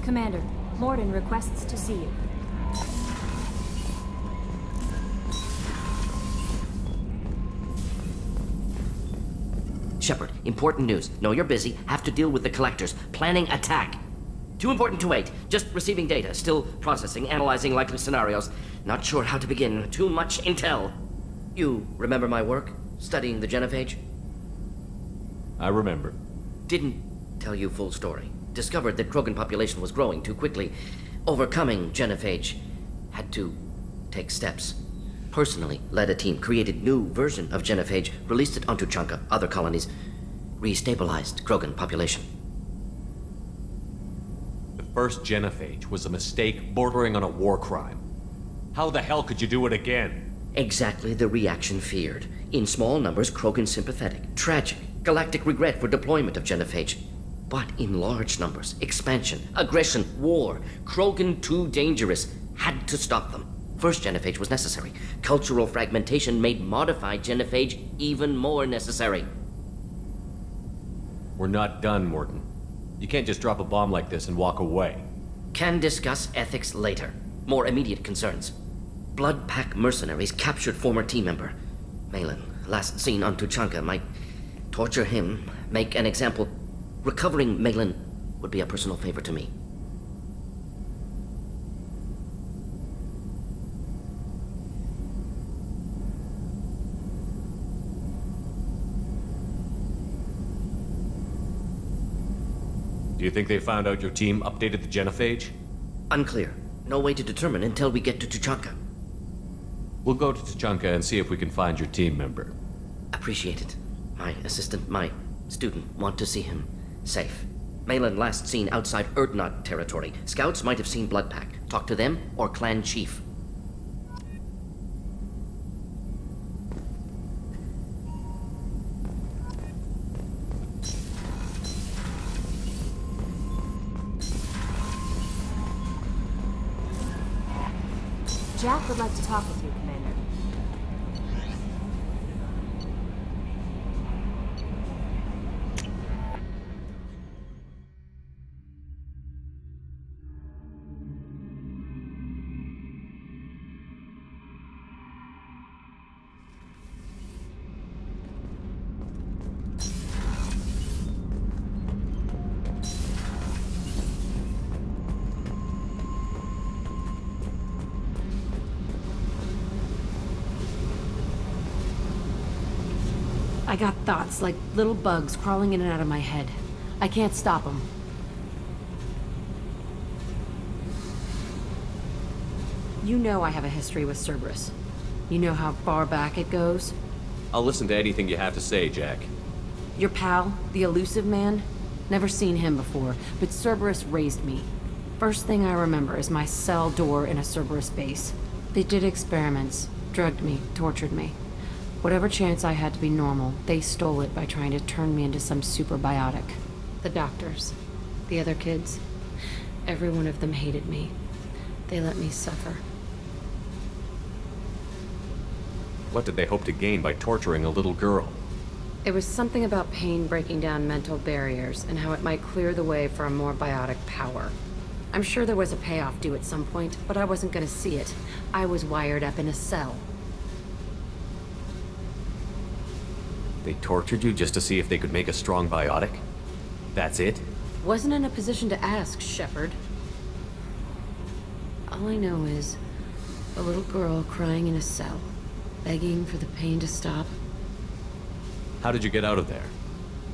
Commander, Morden requests to see you. Shepard, important news. Know you're busy. Have to deal with the collectors. Planning attack. Too important to wait. Just receiving data. Still processing, analyzing likely scenarios. Not sure how to begin. Too much intel. You remember my work? Studying the genophage? I remember. Didn't tell you full story. Discovered that Krogan population was growing too quickly. Overcoming genophage. Had to take steps. Personally led a team, created new version of genophage, released it onto Chunka, other colonies, restabilized Krogan population. The first genophage was a mistake bordering on a war crime. How the hell could you do it again? Exactly the reaction feared. In small numbers, Krogan sympathetic, tragic, galactic regret for deployment of genophage. But in large numbers, expansion, aggression, war, Krogan too dangerous, had to stop them. First genophage was necessary. Cultural fragmentation made modified genophage even more necessary. We're not done, Morden. You can't just drop a bomb like this and walk away. Can discuss ethics later. More immediate concerns. Blood Pack mercenaries captured former team member. Malin, last seen on Tuchanka, might torture him, make an example. Recovering Malin would be a personal favor to me. Do you think they found out your team updated the genophage? Unclear. No way to determine until we get to Tuchanka. We'll go to Tuchanka and see if we can find your team member. Appreciate it. My assistant, my student, want to see him safe. Malin last seen outside Erdnot territory. Scouts might have seen Blood Pack. Talk to them or clan chief. Jack would like to talk with you, Commander. I got thoughts like little bugs crawling in and out of my head. I can't stop them. You know I have a history with Cerberus. You know how far back it goes? I'll listen to anything you have to say, Jack. Your pal, the elusive man? Never seen him before, but Cerberus raised me. First thing I remember is my cell door in a Cerberus base. They did experiments, drugged me, tortured me. Whatever chance I had to be normal, they stole it by trying to turn me into some super biotic. The doctors, the other kids, every one of them hated me. They let me suffer. What did they hope to gain by torturing a little girl? It was something about pain breaking down mental barriers and how it might clear the way for a more biotic power. I'm sure there was a payoff due at some point, but I wasn't gonna see it. I was wired up in a cell. They tortured you just to see if they could make a strong biotic? That's it? Wasn't in a position to ask, Shepard. All I know is a little girl crying in a cell, begging for the pain to stop. How did you get out of there?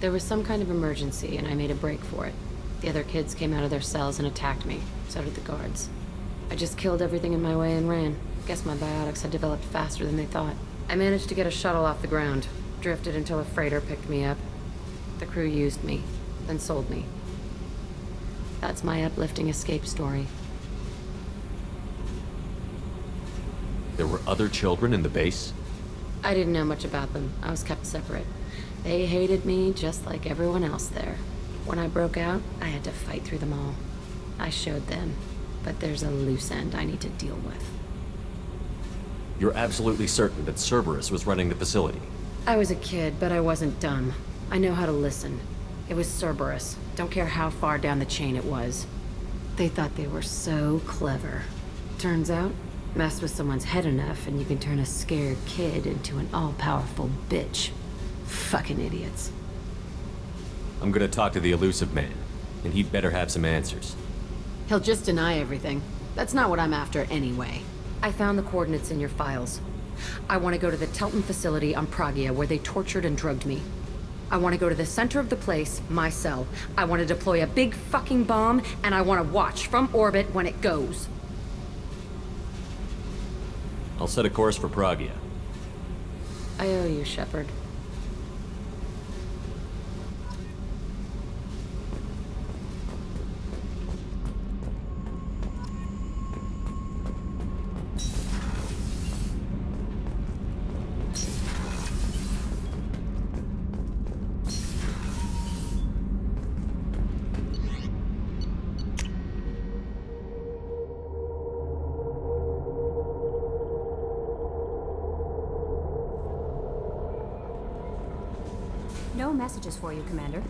There was some kind of emergency, and I made a break for it. The other kids came out of their cells and attacked me. So did the guards. I just killed everything in my way and ran. Guess my biotics had developed faster than they thought. I managed to get a shuttle off the ground. Drifted until a freighter picked me up. The crew used me, then sold me. That's my uplifting escape story. There were other children in the base? I didn't know much about them. I was kept separate. They hated me just like everyone else there. When I broke out, I had to fight through them all. I showed them, but there's a loose end I need to deal with. You're absolutely certain that Cerberus was running the facility? I was a kid, but I wasn't dumb. I know how to listen. It was Cerberus. Don't care how far down the chain it was. They thought they were so clever. Turns out, mess with someone's head enough and you can turn a scared kid into an all-powerful bitch. Fucking idiots. I'm gonna talk to the elusive man, and he'd better have some answers. He'll just deny everything. That's not what I'm after anyway. I found the coordinates in your files. I want to go to the Telton facility on Pragia where they tortured and drugged me. I want to go to the center of the place, my cell. I want to deploy a big fucking bomb, and I want to watch from orbit when it goes. I'll set a course for Pragia. I owe you, Shepard. No messages for you, Commander.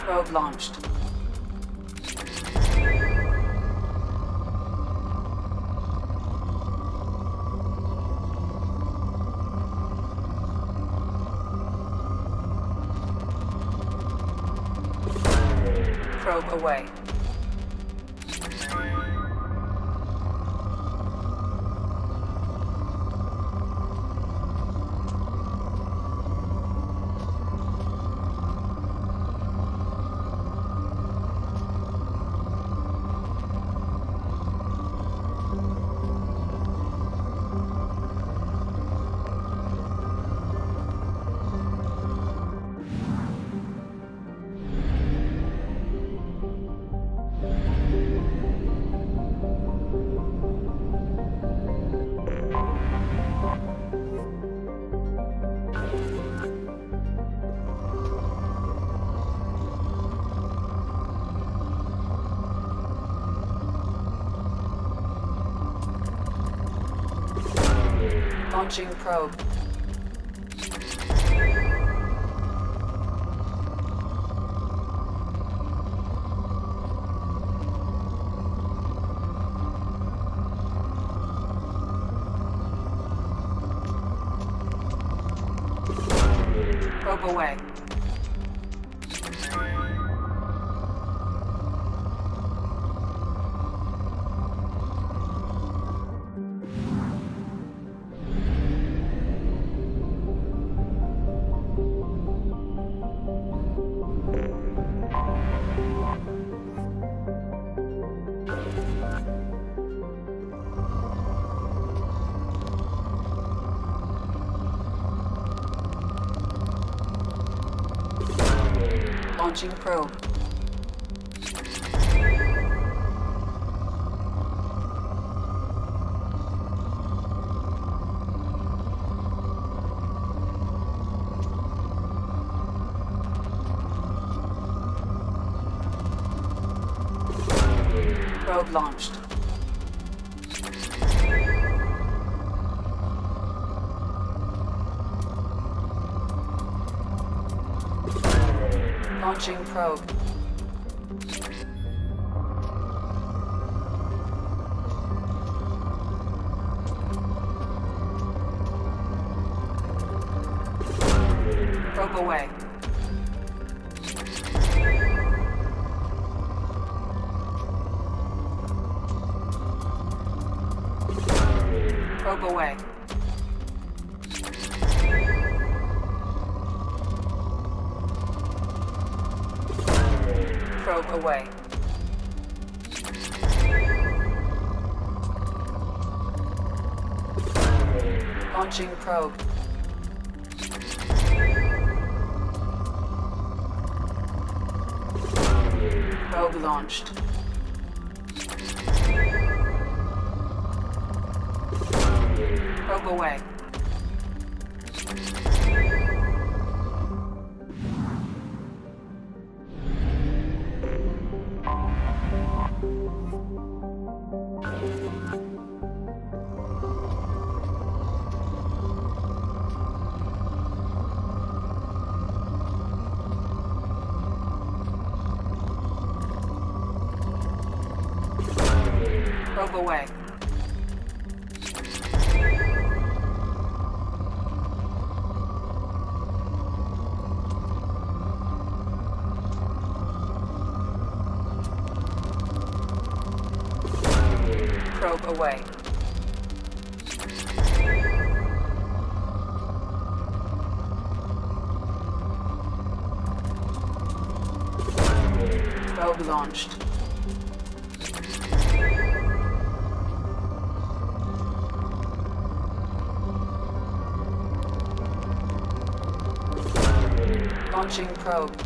Probe launched. Probe away. Launching probe. Probe away. Launching probe. Probe launched. Launching probe. Probe away. Probe away. Probe away. Launching probe. Probe launched. Probe away. Probe away. Probe away. Probe launched. Launching probe.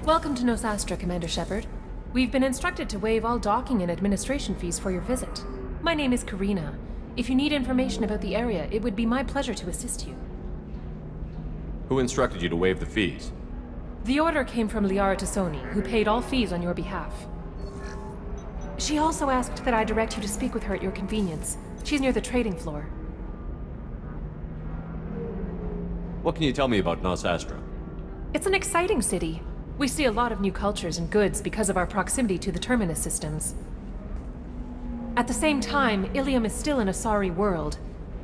Welcome to Nosastra, Commander Shepard. We've been instructed to waive all docking and administration fees for your visit. My name is Karina. If you need information about the area, it would be my pleasure to assist you. Who instructed you to waive the fees? The order came from Liara Tassoni, who paid all fees on your behalf. She also asked that I direct you to speak with her at your convenience. She's near the trading floor. What can you tell me about Nosastra? It's an exciting city. We see a lot of new cultures and goods because of our proximity to the Terminus systems. At the same time, Illium is still an Asari world.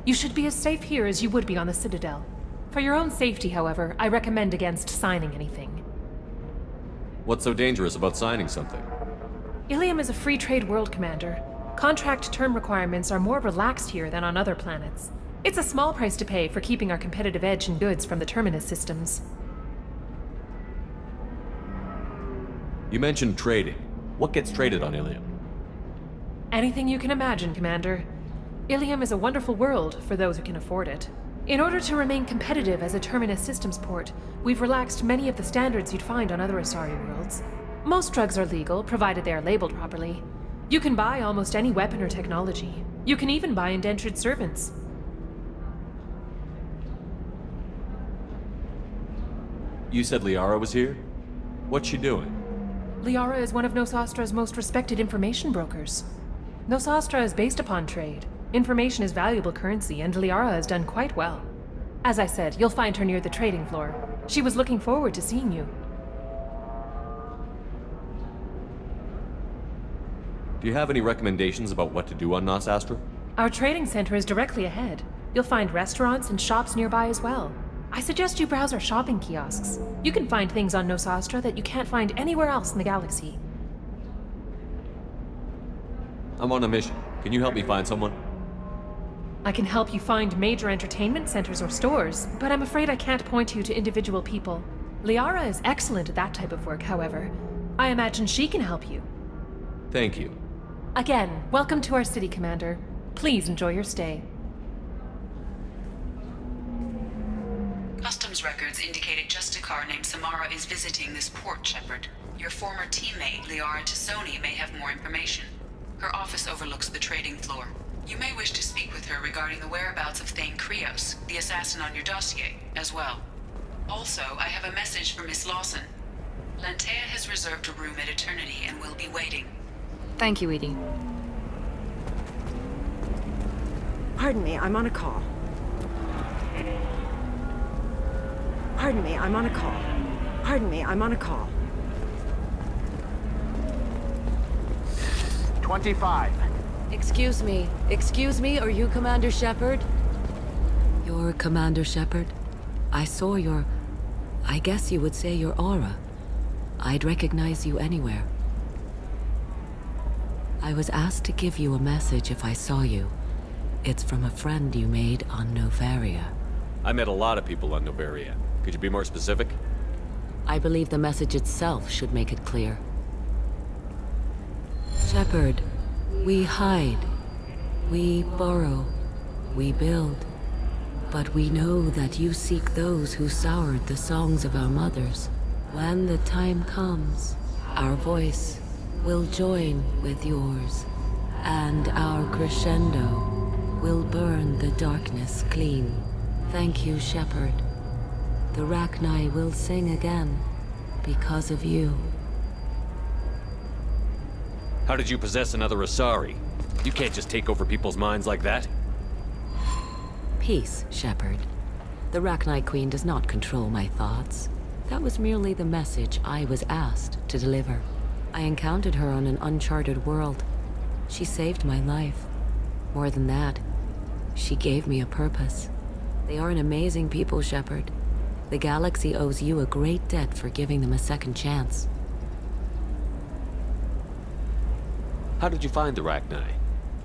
You should be as safe here as you would be on the Citadel. For your own safety, however, I recommend against signing anything. What's so dangerous about signing something? Illium is a free trade world, Commander. Contract term requirements are more relaxed here than on other planets. It's a small price to pay for keeping our competitive edge in goods from the Terminus systems. You mentioned trading. What gets traded on Illium? Anything you can imagine, Commander. Illium is a wonderful world for those who can afford it. In order to remain competitive as a Terminus systems port, we've relaxed many of the standards you'd find on other Asari worlds. Most drugs are legal, provided they are labeled properly. You can buy almost any weapon or technology. You can even buy indentured servants. You said Liara was here? What's she doing? Liara is one of Nosastra's most respected information brokers. Nosastra is based upon trade. Information is valuable currency, and Liara has done quite well. As I said, you'll find her near the trading floor. She was looking forward to seeing you. Do you have any recommendations about what to do on Nosastra? Our trading center is directly ahead. You'll find restaurants and shops nearby as well. I suggest you browse our shopping kiosks. You can find things on Nosastra that you can't find anywhere else in the galaxy. I'm on a mission. Can you help me find someone? I can help you find major entertainment centers or stores, but I'm afraid I can't point you to individual people. Liara is excellent at that type of work, however. I imagine she can help you. Thank you. Again, welcome to our city, Commander. Please enjoy your stay. Customs records indicate a Justicar named Samara is visiting this port, Shepard. Your former teammate, Liara Tassoni, may have more information. Her office overlooks the trading floor. You may wish to speak with her regarding the whereabouts of Thane Krios, the assassin on your dossier, as well. Also, I have a message for Miss Lawson. Lantea has reserved a room at Eternity and will be waiting. Thank you, Edie. Pardon me, I'm on a call. Pardon me, I'm on a call. Pardon me, I'm on a call. 25. Excuse me, are you Commander Shepard? You're Commander Shepard? I saw your... I guess you would say your aura. I'd recognize you anywhere. I was asked to give you a message if I saw you. It's from a friend you made on Novaria. I met a lot of people on Novaria. Could you be more specific? I believe the message itself should make it clear. Shepard, we hide. We borrow. We build. But we know that you seek those who soured the songs of our mothers. When the time comes, our voice will join with yours, and our crescendo will burn the darkness clean. Thank you, Shepard. The Rachni will sing again because of you. How did you possess another Asari? You can't just take over people's minds like that. Peace, Shepard. The Rachni Queen does not control my thoughts. That was merely the message I was asked to deliver. I encountered her on an uncharted world. She saved my life. More than that, she gave me a purpose. They are an amazing people, Shepard. The galaxy owes you a great debt for giving them a second chance. How did you find the Rachni?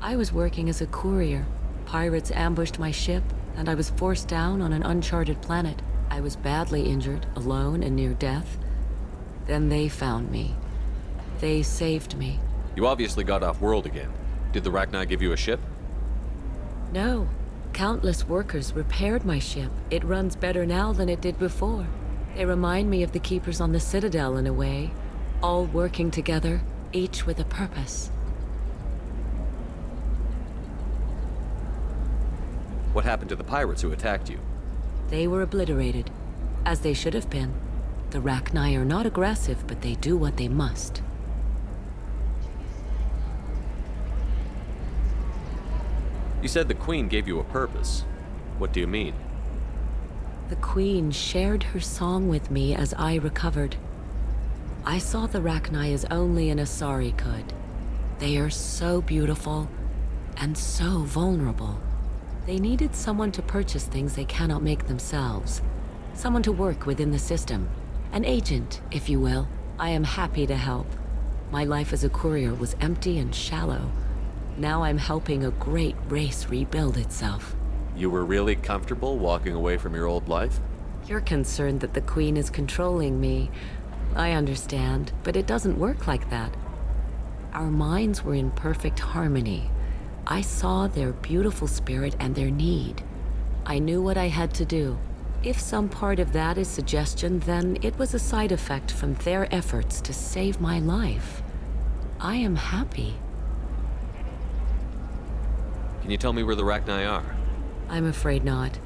I was working as a courier. Pirates ambushed my ship, and I was forced down on an uncharted planet. I was badly injured, alone and near death. Then they found me. They saved me. You obviously got off world again. Did the Rachni give you a ship? No. Countless workers repaired my ship. It runs better now than it did before. They remind me of the Keepers on the Citadel in a way. All working together, each with a purpose. What happened to the pirates who attacked you? They were obliterated, as they should have been. The Rachni are not aggressive, but they do what they must. You said the Queen gave you a purpose. What do you mean? The Queen shared her song with me as I recovered. I saw the Rachni as only an Asari could. They are so beautiful and so vulnerable. They needed someone to purchase things they cannot make themselves. Someone to work within the system. An agent, if you will. I am happy to help. My life as a courier was empty and shallow. Now I'm helping a great race rebuild itself. You were really comfortable walking away from your old life? You're concerned that the Queen is controlling me. I understand, but it doesn't work like that. Our minds were in perfect harmony. I saw their beautiful spirit and their need. I knew what I had to do. If some part of that is suggestion, then it was a side effect from their efforts to save my life. I am happy. Can you tell me where the Rachni are? I'm afraid not.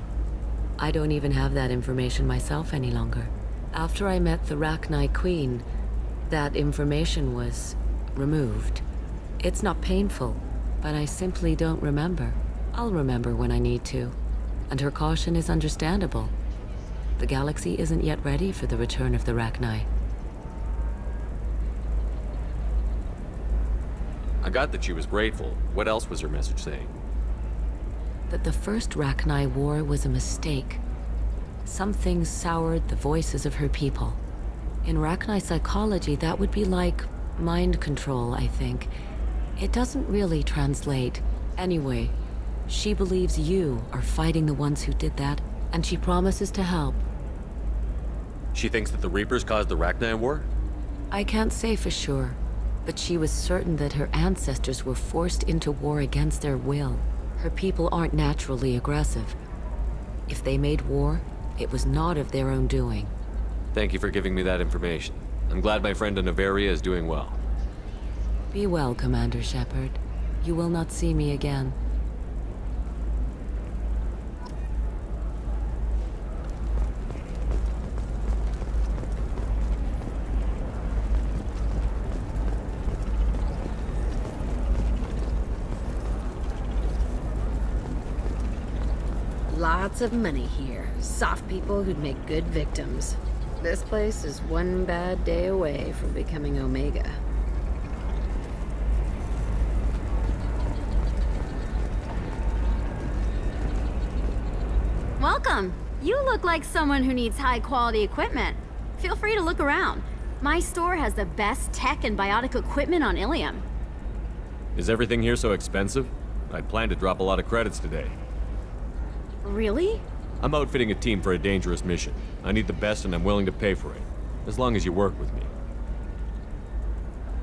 I don't even have that information myself any longer. After I met the Rachni Queen, that information was removed. It's not painful, but I simply don't remember. I'll remember when I need to. And her caution is understandable. The galaxy isn't yet ready for the return of the Rachni. I got that she was grateful. What else was her message saying? That the first Rachni war was a mistake. Something soured the voices of her people. In Rachni psychology, that would be like mind control, I think. It doesn't really translate. Anyway, she believes you are fighting the ones who did that, and she promises to help. She thinks that the Reapers caused the Rachni war? I can't say for sure, but she was certain that her ancestors were forced into war against their will. Her people aren't naturally aggressive. If they made war, it was not of their own doing. Thank you for giving me that information. I'm glad my friend in Noveria is doing well. Be well, Commander Shepard. You will not see me again. Lots of money here. Soft people who'd make good victims. This place is one bad day away from becoming Omega. Welcome. You look like someone who needs high-quality equipment. Feel free to look around. My store has the best tech and biotic equipment on Illium. Is everything here so expensive? I'd planned to drop a lot of credits today. Really? I'm outfitting a team for a dangerous mission. I need the best and I'm willing to pay for it. As long as you work with me.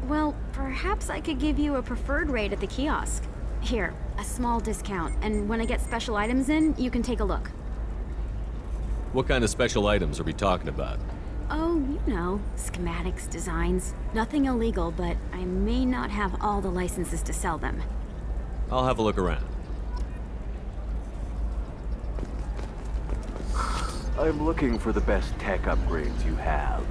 Well, perhaps I could give you a preferred rate at the kiosk. Here, a small discount, and when I get special items in, you can take a look. What kind of special items are we talking about? Oh, you know, schematics, designs. Nothing illegal, but I may not have all the licenses to sell them. I'll have a look around. I'm looking for the best tech upgrades you have.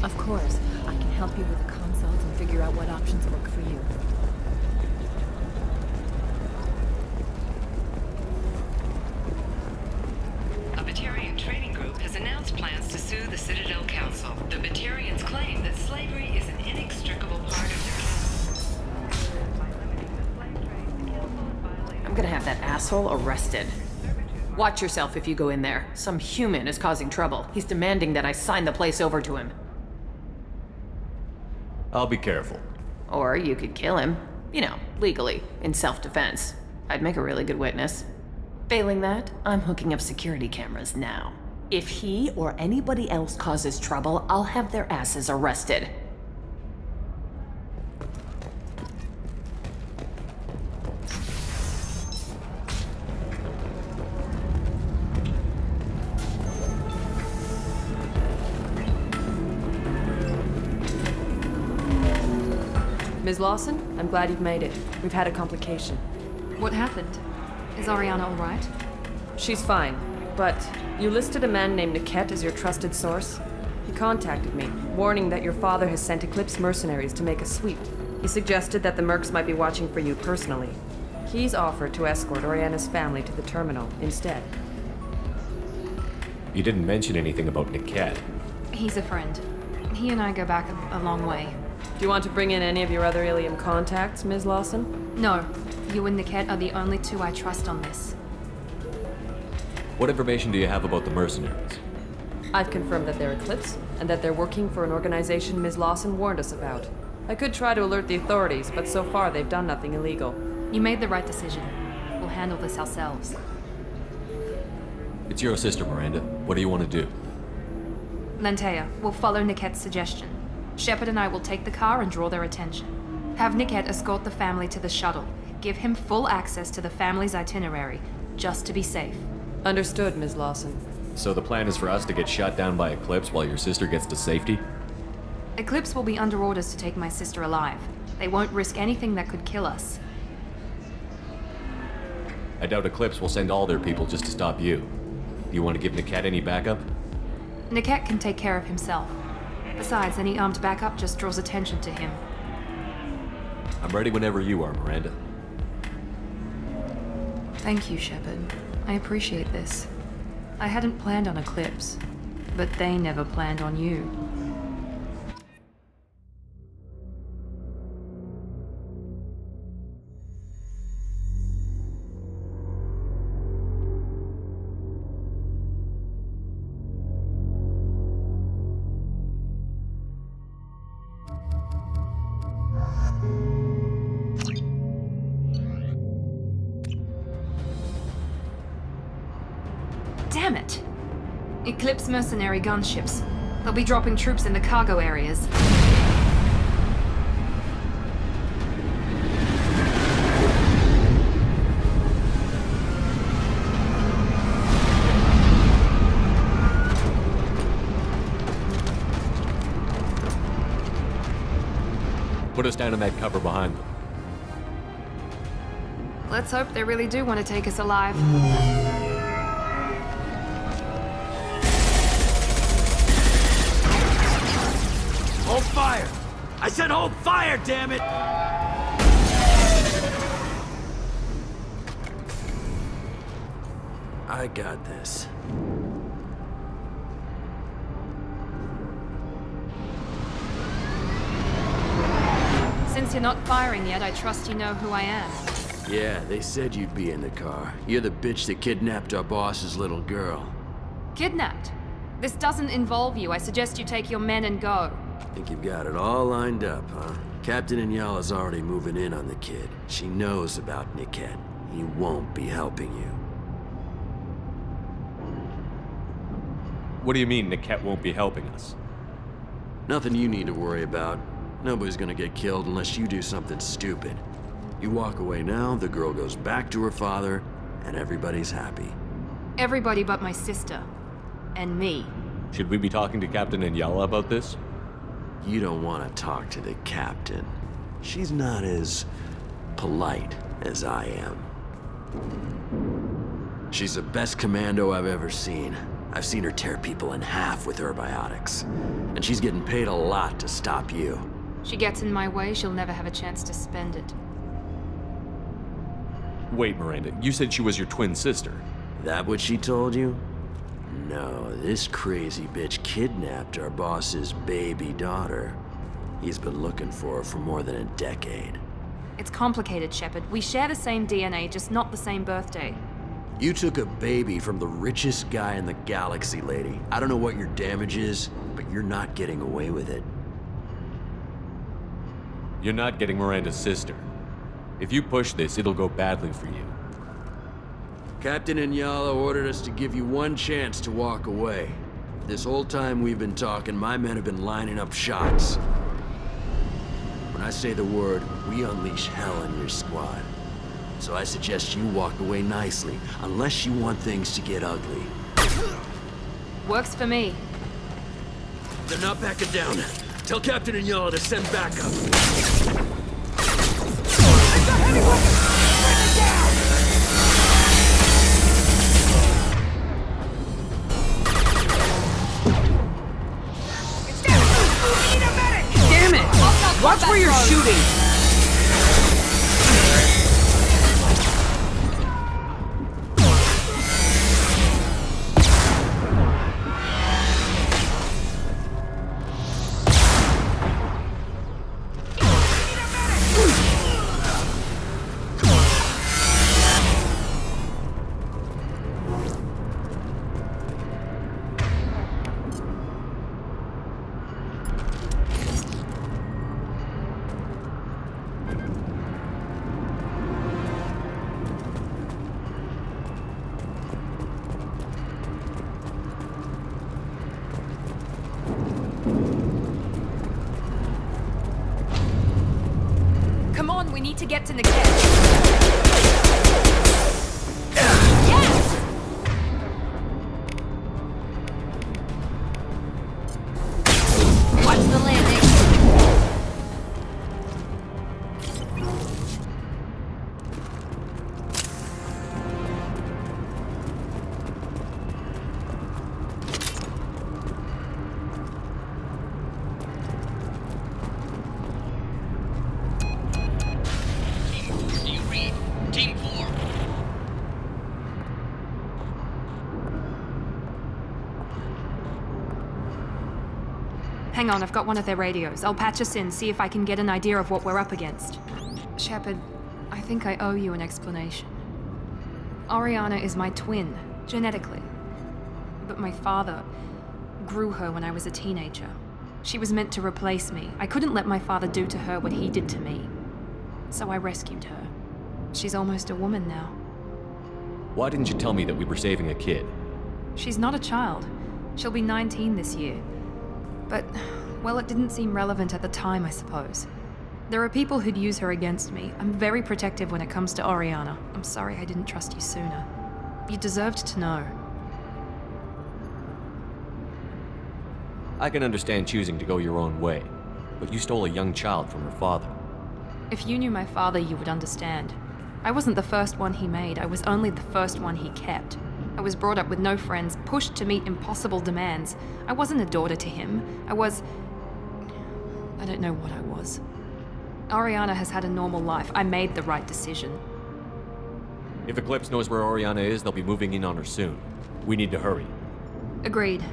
Of course, I can help you with a consult and figure out what options work for you. A Batarian trading group has announced plans to sue the Citadel Council. The Batarians claim that slavery is an inextricable part of their... I'm gonna have that asshole arrested. Watch yourself if you go in there. Some human is causing trouble. He's demanding that I sign the place over to him. I'll be careful. Or you could kill him. You know, legally, in self-defense. I'd make a really good witness. Failing that, I'm hooking up security cameras now. If he or anybody else causes trouble, I'll have their asses arrested. Ms. Lawson, I'm glad you've made it. We've had a complication. What happened? Is Ariana all right? She's fine, but you listed a man named Niket as your trusted source. He contacted me, warning that your father has sent Eclipse mercenaries to make a sweep. He suggested that the mercs might be watching for you personally. He's offered to escort Oriana's family to the terminal instead. You didn't mention anything about Niket. He's a friend. He and I go back a long way. Do you want to bring in any of your other Illium contacts, Ms. Lawson? No. You and Niket are the only two I trust on this. What information do you have about the mercenaries? I've confirmed that they're Eclipse, and that they're working for an organization Ms. Lawson warned us about. I could try to alert the authorities, but so far they've done nothing illegal. You made the right decision. We'll handle this ourselves. It's your sister, Miranda. What do you want to do? Lantea, we'll follow Niket's suggestion. Shepard and I will take the car and draw their attention. Have Niket escort the family to the shuttle. Give him full access to the family's itinerary, just to be safe. Understood, Ms. Lawson. So the plan is for us to get shot down by Eclipse while your sister gets to safety? Eclipse will be under orders to take my sister alive. They won't risk anything that could kill us. I doubt Eclipse will send all their people just to stop you. Do you want to give Niket any backup? Niket can take care of himself. Besides, any armed backup just draws attention to him. I'm ready whenever you are, Miranda. Thank you, Shepard. I appreciate this. I hadn't planned on Eclipse, but they never planned on you. Damn it! Eclipse mercenary gunships. They'll be dropping troops in the cargo areas. Put us down in that cover behind them. Let's hope they really do want to take us alive. Hold fire! I said hold fire, damn it! I got this. Since you're not firing yet, I trust you know who I am. Yeah, they said you'd be in the car. You're the bitch that kidnapped our boss's little girl. Kidnapped? This doesn't involve you. I suggest you take your men and go. Think you've got it all lined up, huh? Captain Inyala's already moving in on the kid. She knows about Niket. He won't be helping you. What do you mean Niket won't be helping us? Nothing you need to worry about. Nobody's gonna get killed unless you do something stupid. You walk away now, the girl goes back to her father, and everybody's happy. Everybody but my sister. And me. Should we be talking to Captain Inyala about this? You don't want to talk to the captain. She's not as polite as I am. She's the best commando I've ever seen. I've seen her tear people in half with herbiotics. And she's getting paid a lot to stop you. She gets in my way, she'll never have a chance to spend it. Wait, Miranda, you said she was your twin sister. That what she told you? No, this crazy bitch kidnapped our boss's baby daughter. He's been looking for her for more than a decade. It's complicated, Shepard. We share the same DNA, just not the same birthday. You took a baby from the richest guy in the galaxy, lady. I don't know what your damage is, but you're not getting away with it. You're not getting Miranda's sister. If you push this, it'll go badly for you. Captain Inyala ordered us to give you one chance to walk away. This whole time we've been talking, my men have been lining up shots. When I say the word, we unleash hell in your squad. So I suggest you walk away nicely, unless you want things to get ugly. Works for me. They're not backing down. Tell Captain Inyala to send backup. Damn it! Watch where you're shooting! need to get to Niket. Watch the landing. Do you read? Team 4. Hang on, I've got one of their radios. I'll patch us in, see if I can get an idea of what we're up against. Shepard, I think I owe you an explanation. Oriana is my twin, genetically. But my father grew her when I was a teenager. She was meant to replace me. I couldn't let my father do to her what he did to me. So I rescued her. She's almost a woman now. Why didn't you tell me that we were saving a kid? She's not a child. She'll be 19 this year. But, well, it didn't seem relevant at the time, I suppose. There are people who'd use her against me. I'm very protective when it comes to Oriana. I'm sorry I didn't trust you sooner. You deserved to know. I can understand choosing to go your own way, but you stole a young child from her father. If you knew my father, you would understand. I wasn't the first one he made. I was only the first one he kept. I was brought up with no friends, pushed to meet impossible demands. I wasn't a daughter to him. I don't know what I was. Oriana has had a normal life. I made the right decision. If Eclipse knows where Oriana is, they'll be moving in on her soon. We need to hurry. Agreed.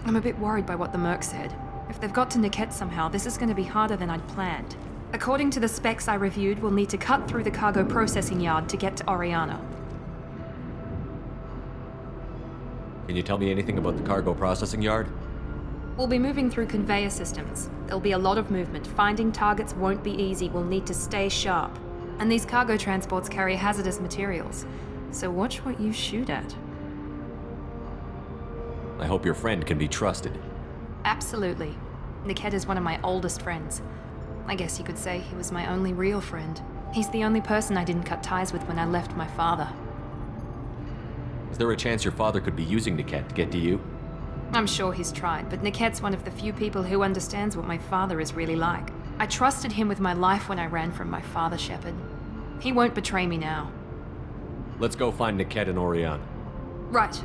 I'm a bit worried by what the Merc said. If they've got to Niket somehow, this is going to be harder than I'd planned. According to the specs I reviewed, we'll need to cut through the cargo processing yard to get to Oriana. Can you tell me anything about the cargo processing yard? We'll be moving through conveyor systems. There'll be a lot of movement. Finding targets won't be easy. We'll need to stay sharp. And these cargo transports carry hazardous materials. So watch what you shoot at. I hope your friend can be trusted. Absolutely. Niket is one of my oldest friends. I guess you could say he was my only real friend. He's the only person I didn't cut ties with when I left my father. Is there a chance your father could be using Niket to get to you? I'm sure he's tried, but Niket's one of the few people who understands what my father is really like. I trusted him with my life when I ran from my father, Shepard. He won't betray me now. Let's go find Niket and Oriana. Right.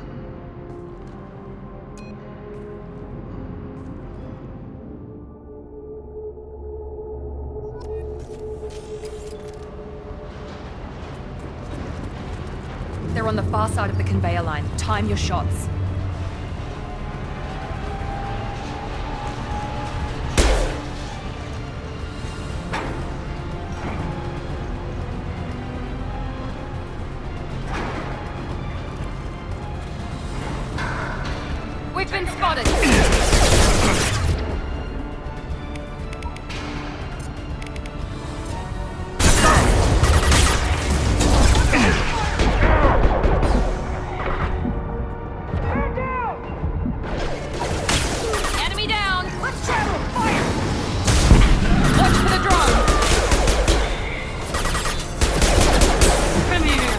They're on the far side of the conveyor line. Time your shots. We've been spotted! Enemy down! Let's travel! Fire! Watch for the drone! Come here!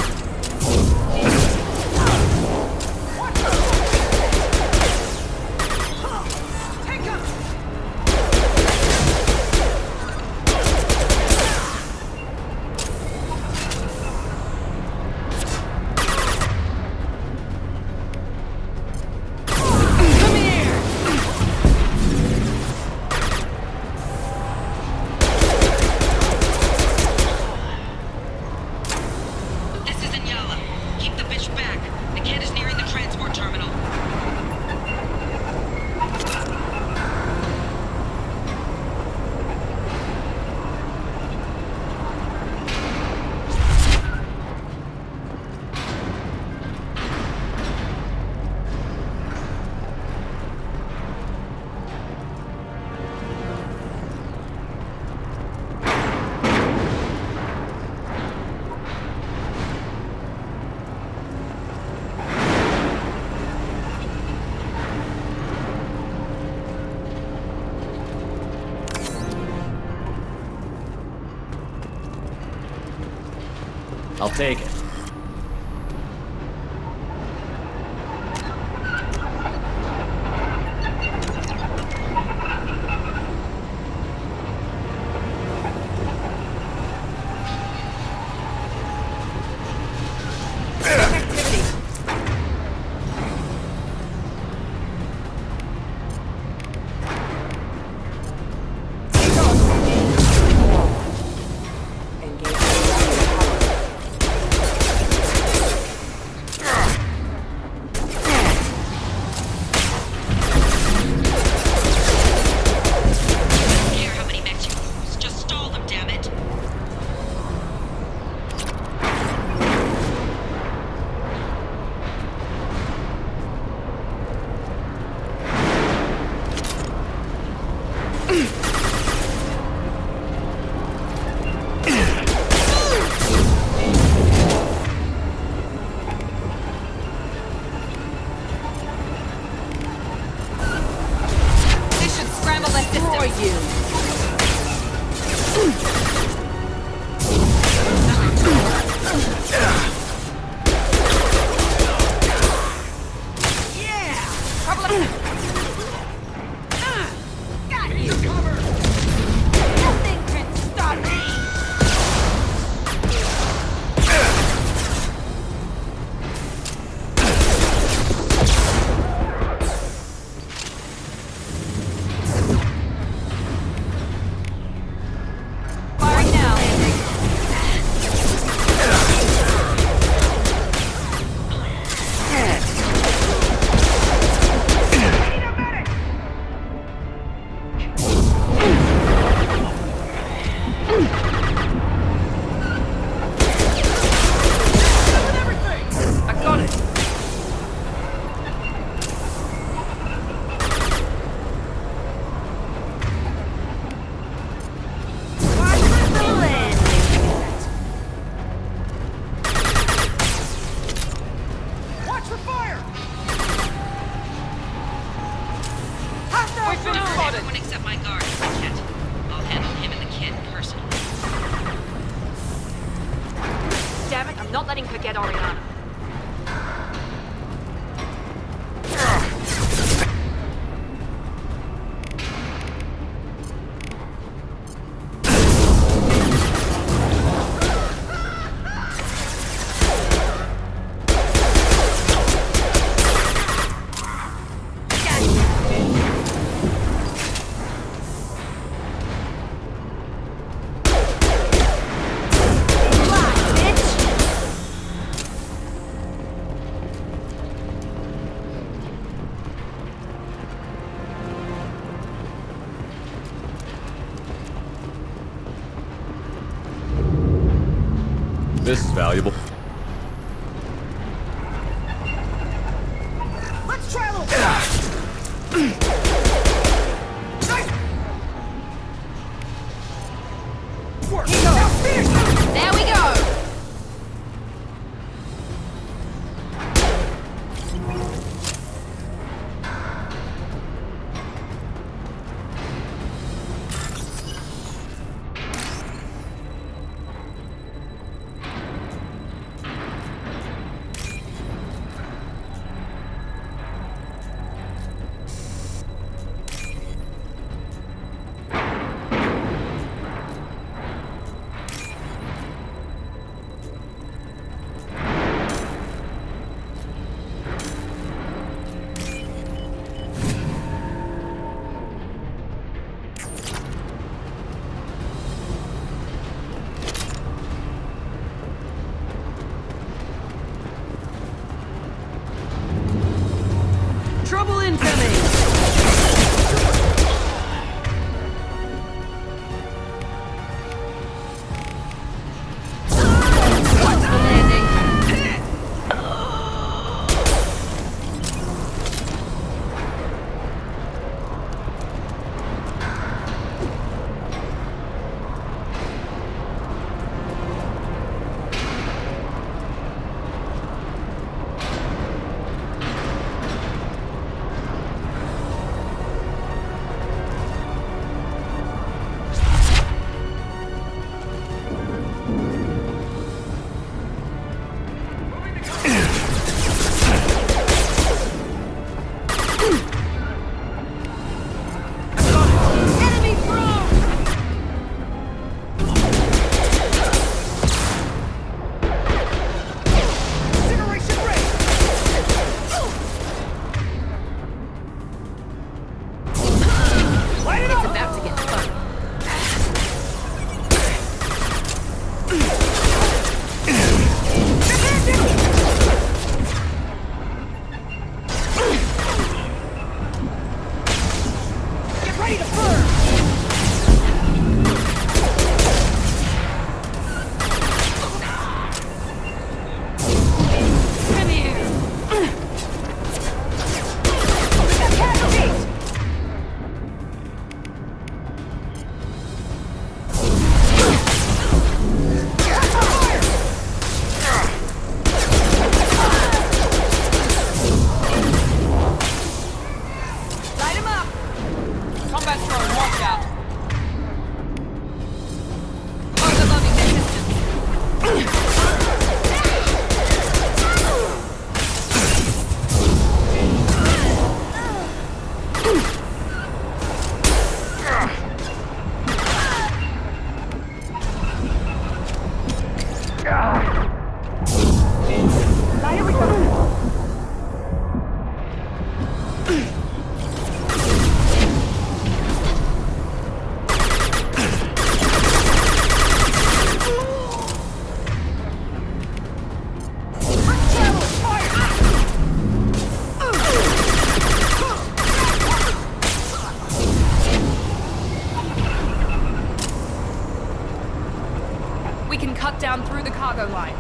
I'll take it. Everyone except my guard is the kit. I'll handle him and the kid personally. Damn it, I'm not letting her get Oriana. This is valuable. Let's try a little. There we go! cargo line.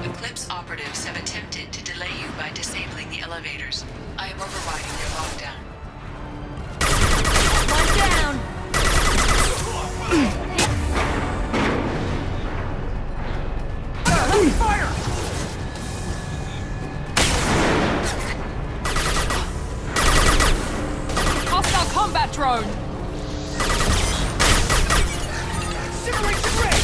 Eclipse operatives have attempted to delay you by disabling the elevators. I am overriding your lockdown. One down! Fire! Hostile combat drone! Incineration ray!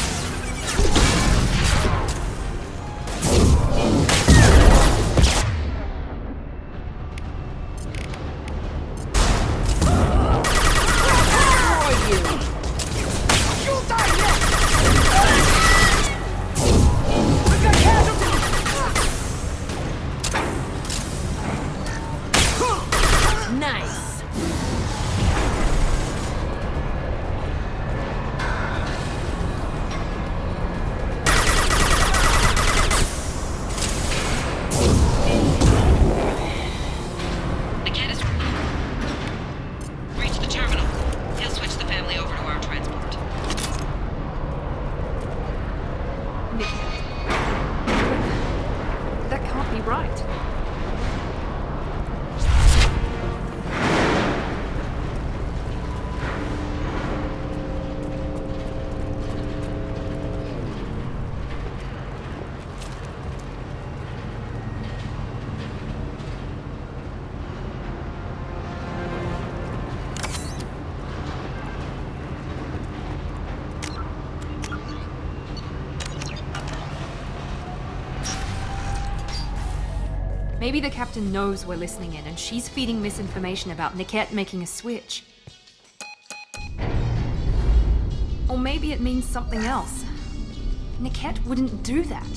Nice! The kid is reached the terminal. He'll switch the family over to our transport. That can't be right. Maybe the captain knows we're listening in and she's feeding misinformation about Niket making a switch. Or maybe it means something else. Niket wouldn't do that.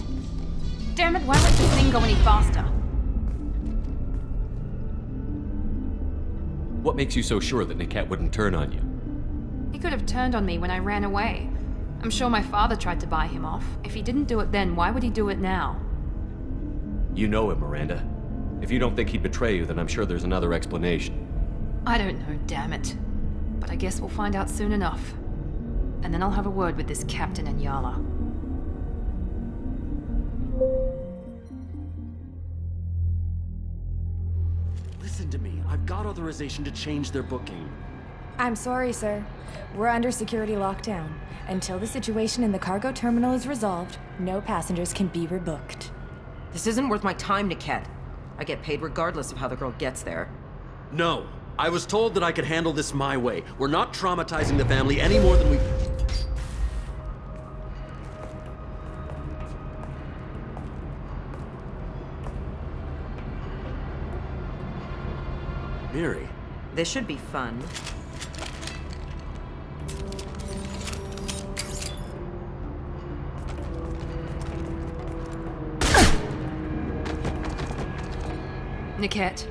Damn it, why won't this thing go any faster? What makes you so sure that Niket wouldn't turn on you? He could have turned on me when I ran away. I'm sure my father tried to buy him off. If he didn't do it then, why would he do it now? You know him, Miranda. If you don't think he'd betray you, then I'm sure there's another explanation. I don't know, damn it. But I guess we'll find out soon enough. And then I'll have a word with this captain and Yala. Listen to me. I've got authorization to change their booking. I'm sorry, sir. We're under security lockdown. Until the situation in the cargo terminal is resolved, no passengers can be rebooked. This isn't worth my time, Niket. I get paid regardless of how the girl gets there. No. I was told that I could handle this my way. We're not traumatizing the family any more than we... Miri. This should be fun. Niket,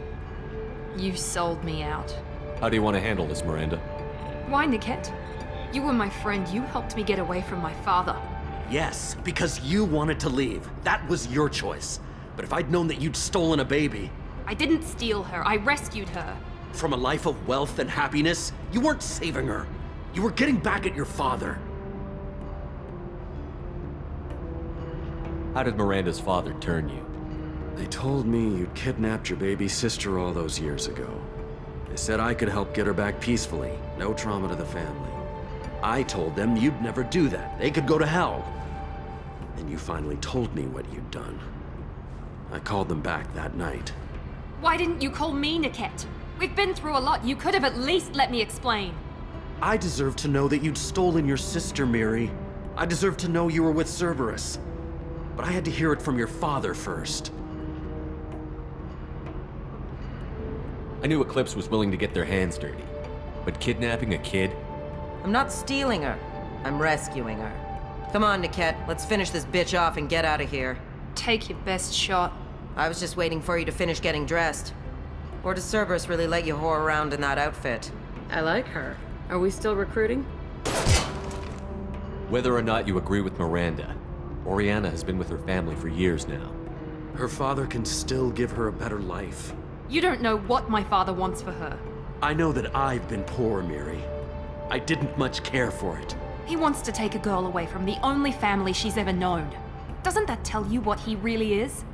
you sold me out. How do you want to handle this, Miranda? Why, Niket? You were my friend. You helped me get away from my father. Yes, because you wanted to leave. That was your choice. But if I'd known that you'd stolen a baby... I didn't steal her. I rescued her. From a life of wealth and happiness, you weren't saving her. You were getting back at your father. How did Miranda's father turn you? They told me you'd kidnapped your baby sister all those years ago. They said I could help get her back peacefully. No trauma to the family. I told them you'd never do that. They could go to hell. And you finally told me what you'd done. I called them back that night. Why didn't you call me, Niket? We've been through a lot. You could have at least let me explain. I deserve to know that you'd stolen your sister, Miri. I deserve to know you were with Cerberus. But I had to hear it from your father first. I knew Eclipse was willing to get their hands dirty. But kidnapping a kid? I'm not stealing her. I'm rescuing her. Come on, Niket. Let's finish this bitch off and get out of here. Take your best shot. I was just waiting for you to finish getting dressed. Or does Cerberus really let you whore around in that outfit? I like her. Are we still recruiting? Whether or not you agree with Miranda, Oriana has been with her family for years now. Her father can still give her a better life. You don't know what my father wants for her. I know that I've been poor, Miri. I didn't much care for it. He wants to take a girl away from the only family she's ever known. Doesn't that tell you what he really is?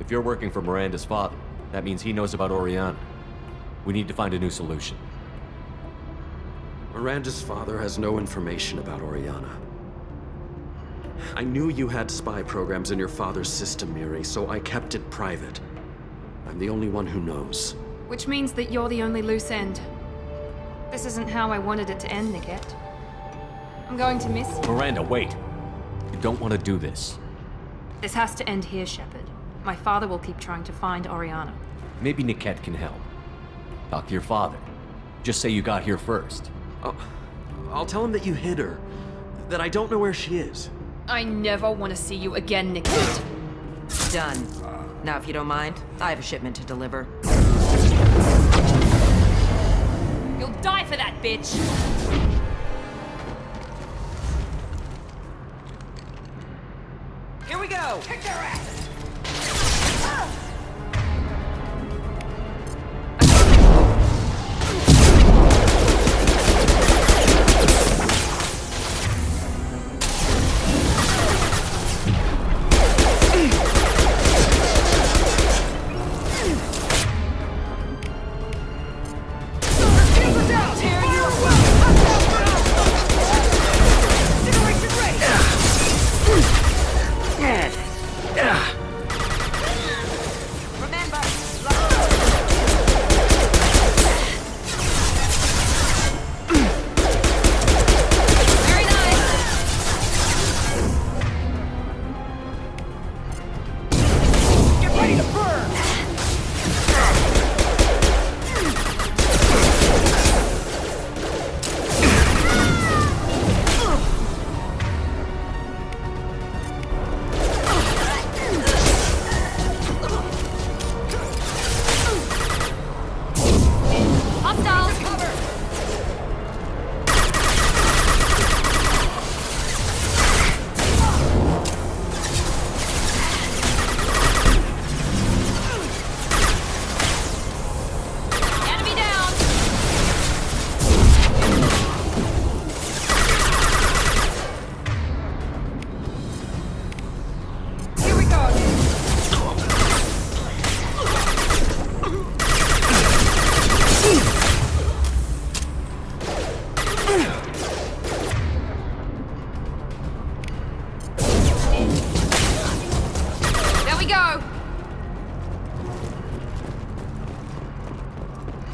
If you're working for Miranda's father, that means he knows about Oriana. We need to find a new solution. Miranda's father has no information about Oriana. I knew you had spy programs in your father's system, Miri, so I kept it private. I'm the only one who knows. Which means that you're the only loose end. This isn't how I wanted it to end, Niket. I'm going to miss you. Miranda, wait! You don't want to do this. This has to end here, Shepard. My father will keep trying to find Oriana. Maybe Niket can help. Talk to your father. Just say you got here first. I'll tell him that you hid her. That I don't know where she is. I never want to see you again, Niket. Done. Now, if you don't mind, I have a shipment to deliver. You'll die for that, bitch! Here we go! Kick their ass!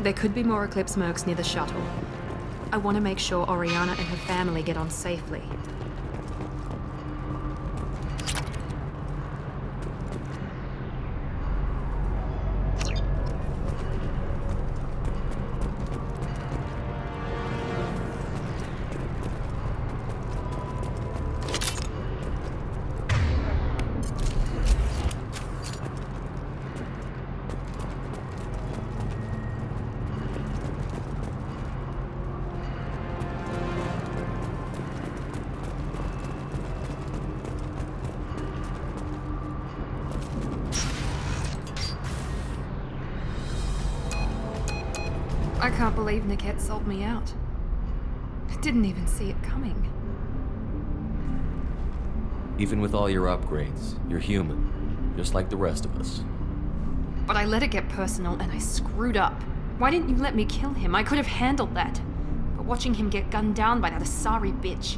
There could be more Eclipse mercs near the shuttle. I want to make sure Oriana and her family get on safely. I can't believe Niket sold me out. I didn't even see it coming. Even with all your upgrades, you're human, just like the rest of us. But I let it get personal and I screwed up. Why didn't you let me kill him? I could have handled that. But watching him get gunned down by that Asari bitch.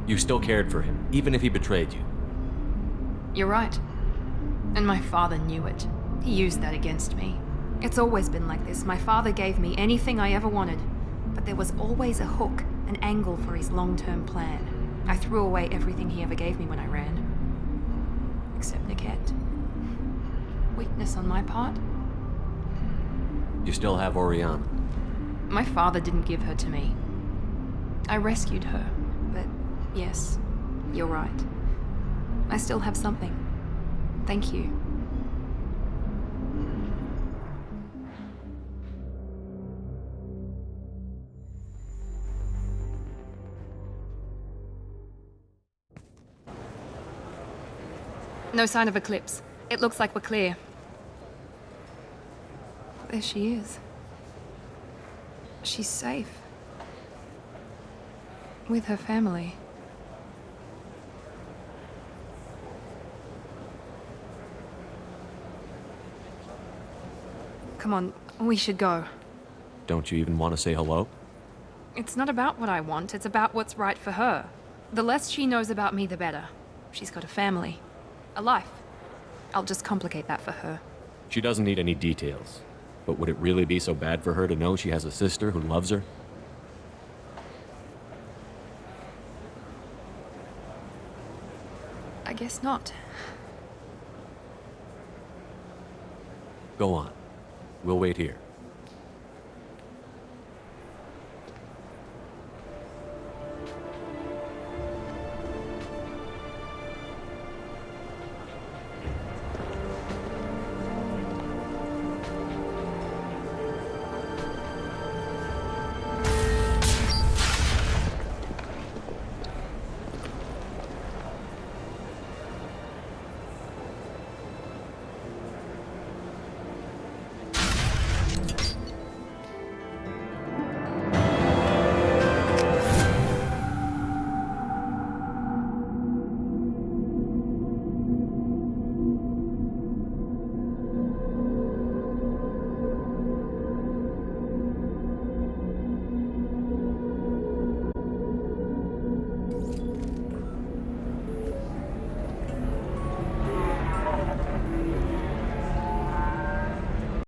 You still cared for him, even if he betrayed you. You're right. And my father knew it. He used that against me. It's always been like this. My father gave me anything I ever wanted. But there was always a hook, an angle for his long-term plan. I threw away everything he ever gave me when I ran. Except Niket. Weakness on my part? You still have Oriana. My father didn't give her to me. I rescued her, but yes, you're right. I still have something. Thank you. No sign of Eclipse. It looks like we're clear. There she is. She's safe. With her family. Come on, we should go. Don't you even want to say hello? It's not about what I want, it's about what's right for her. The less she knows about me, the better. She's got a family. A life. I'll just complicate that for her. She doesn't need any details. But would it really be so bad for her to know she has a sister who loves her? I guess not. Go on. We'll wait here.